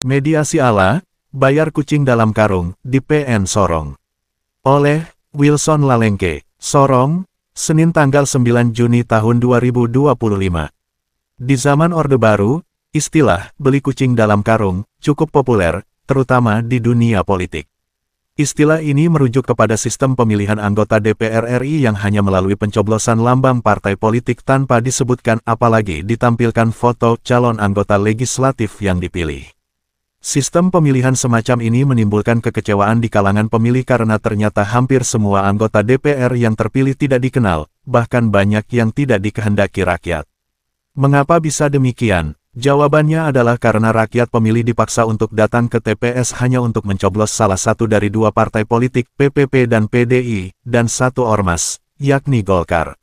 Mediasi ala, bayar kucing dalam karung, di PN Sorong. Oleh Wilson Lalengke, Sorong, Senin tanggal 9 Juni tahun 2025. Di zaman Orde Baru, istilah beli kucing dalam karung cukup populer, terutama di dunia politik. Istilah ini merujuk kepada sistem pemilihan anggota DPR RI yang hanya melalui pencoblosan lambang partai politik tanpa disebutkan apalagi ditampilkan foto calon anggota legislatif yang dipilih. Sistem pemilihan semacam ini menimbulkan kekecewaan di kalangan pemilih karena ternyata hampir semua anggota DPR yang terpilih tidak dikenal, bahkan banyak yang tidak dikehendaki rakyat. Mengapa bisa demikian? Jawabannya adalah karena rakyat pemilih dipaksa untuk datang ke TPS hanya untuk mencoblos salah satu dari dua partai politik PPP dan PDI, dan satu ormas, yakni Golkar.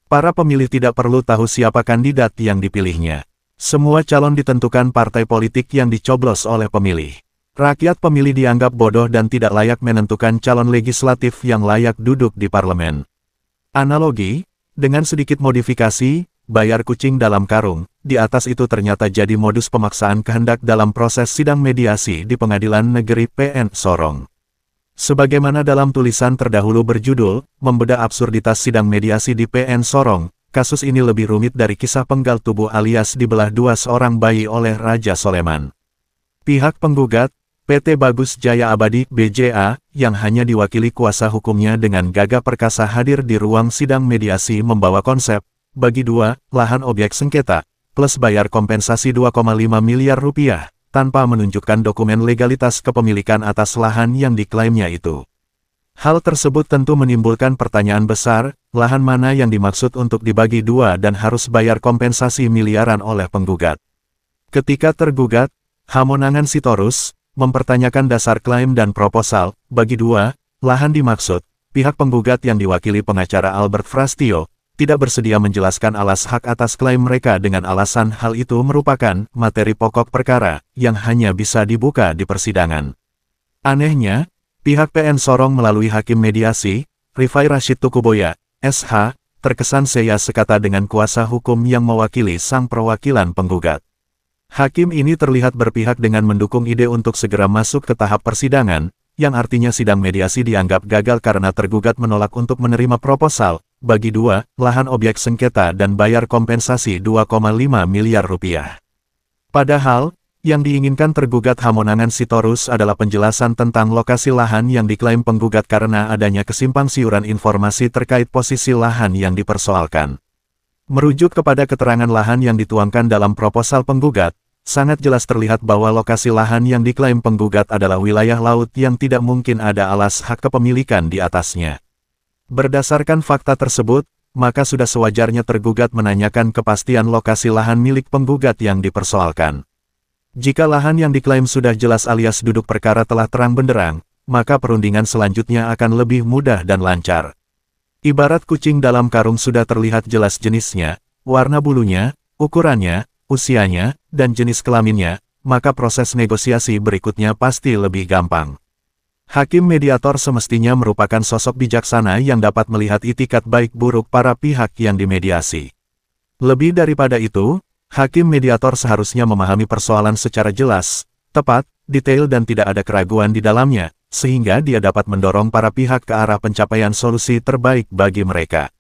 Para pemilih tidak perlu tahu siapa kandidat yang dipilihnya. Semua calon ditentukan partai politik yang dicoblos oleh pemilih. Rakyat pemilih dianggap bodoh dan tidak layak menentukan calon legislatif yang layak duduk di parlemen. Analogi, dengan sedikit modifikasi, bayar kucing dalam karung, di atas itu ternyata jadi modus pemaksaan kehendak dalam proses sidang mediasi di Pengadilan Negeri PN Sorong. Sebagaimana dalam tulisan terdahulu berjudul, Membedah Absurditas Sidang Mediasi di PN Sorong, kasus ini lebih rumit dari kisah penggal tubuh alias dibelah dua seorang bayi oleh Raja Soleman. Pihak penggugat, PT Bagus Jaya Abadi (BJA), yang hanya diwakili kuasa hukumnya dengan gagah perkasa hadir di ruang sidang mediasi membawa konsep, bagi dua, lahan objek sengketa, plus bayar kompensasi 2,5 miliar rupiah, tanpa menunjukkan dokumen legalitas kepemilikan atas lahan yang diklaimnya itu. Hal tersebut tentu menimbulkan pertanyaan besar, lahan mana yang dimaksud untuk dibagi dua dan harus bayar kompensasi miliaran oleh penggugat. Ketika tergugat, Hamonangan Sitorus, mempertanyakan dasar klaim dan proposal, bagi dua, lahan dimaksud, pihak penggugat yang diwakili pengacara Albert Frastio, tidak bersedia menjelaskan alas hak atas klaim mereka dengan alasan hal itu merupakan materi pokok perkara, yang hanya bisa dibuka di persidangan. Anehnya, pihak PN Sorong melalui hakim mediasi, Rifai Rashid Tukuboya, SH, terkesan seya sekata dengan kuasa hukum yang mewakili sang perwakilan penggugat. Hakim ini terlihat berpihak dengan mendukung ide untuk segera masuk ke tahap persidangan, yang artinya sidang mediasi dianggap gagal karena tergugat menolak untuk menerima proposal, bagi dua, lahan objek sengketa dan bayar kompensasi 2,5 miliar rupiah. Padahal, yang diinginkan tergugat Hamonangan Sitorus adalah penjelasan tentang lokasi lahan yang diklaim penggugat karena adanya kesimpangsiuran informasi terkait posisi lahan yang dipersoalkan. Merujuk kepada keterangan lahan yang dituangkan dalam proposal penggugat, sangat jelas terlihat bahwa lokasi lahan yang diklaim penggugat adalah wilayah laut yang tidak mungkin ada alas hak kepemilikan di atasnya. Berdasarkan fakta tersebut, maka sudah sewajarnya tergugat menanyakan kepastian lokasi lahan milik penggugat yang dipersoalkan. Jika lahan yang diklaim sudah jelas alias duduk perkara telah terang benderang, maka perundingan selanjutnya akan lebih mudah dan lancar. Ibarat kucing dalam karung sudah terlihat jelas jenisnya, warna bulunya, ukurannya, usianya, dan jenis kelaminnya, maka proses negosiasi berikutnya pasti lebih gampang. Hakim mediator semestinya merupakan sosok bijaksana yang dapat melihat itikat baik buruk para pihak yang dimediasi. Lebih daripada itu, hakim mediator seharusnya memahami persoalan secara jelas, tepat, detail dan tidak ada keraguan di dalamnya, sehingga dia dapat mendorong para pihak ke arah pencapaian solusi terbaik bagi mereka.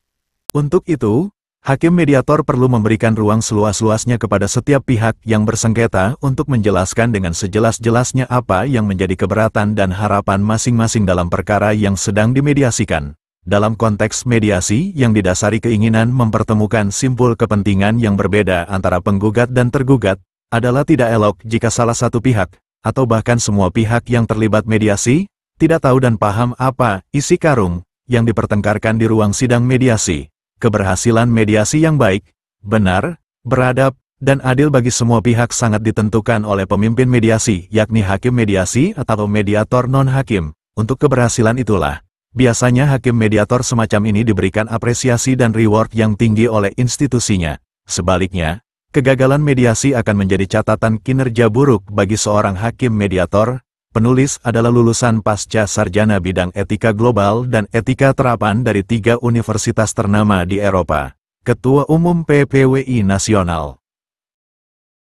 Untuk itu, hakim mediator perlu memberikan ruang seluas-luasnya kepada setiap pihak yang bersengketa untuk menjelaskan dengan sejelas-jelasnya apa yang menjadi keberatan dan harapan masing-masing dalam perkara yang sedang dimediasikan. Dalam konteks mediasi yang didasari keinginan mempertemukan simpul kepentingan yang berbeda antara penggugat dan tergugat, adalah tidak elok jika salah satu pihak, atau bahkan semua pihak yang terlibat mediasi, tidak tahu dan paham apa isi karung yang dipertengkarkan di ruang sidang mediasi. Keberhasilan mediasi yang baik, benar, beradab, dan adil bagi semua pihak sangat ditentukan oleh pemimpin mediasi, yakni hakim mediasi atau mediator non-hakim. Untuk keberhasilan itulah, biasanya hakim mediator semacam ini diberikan apresiasi dan reward yang tinggi oleh institusinya. Sebaliknya, kegagalan mediasi akan menjadi catatan kinerja buruk bagi seorang hakim mediator. Penulis adalah lulusan pasca sarjana bidang etika global dan etika terapan dari 3 universitas ternama di Eropa. Ketua Umum PPWI Nasional.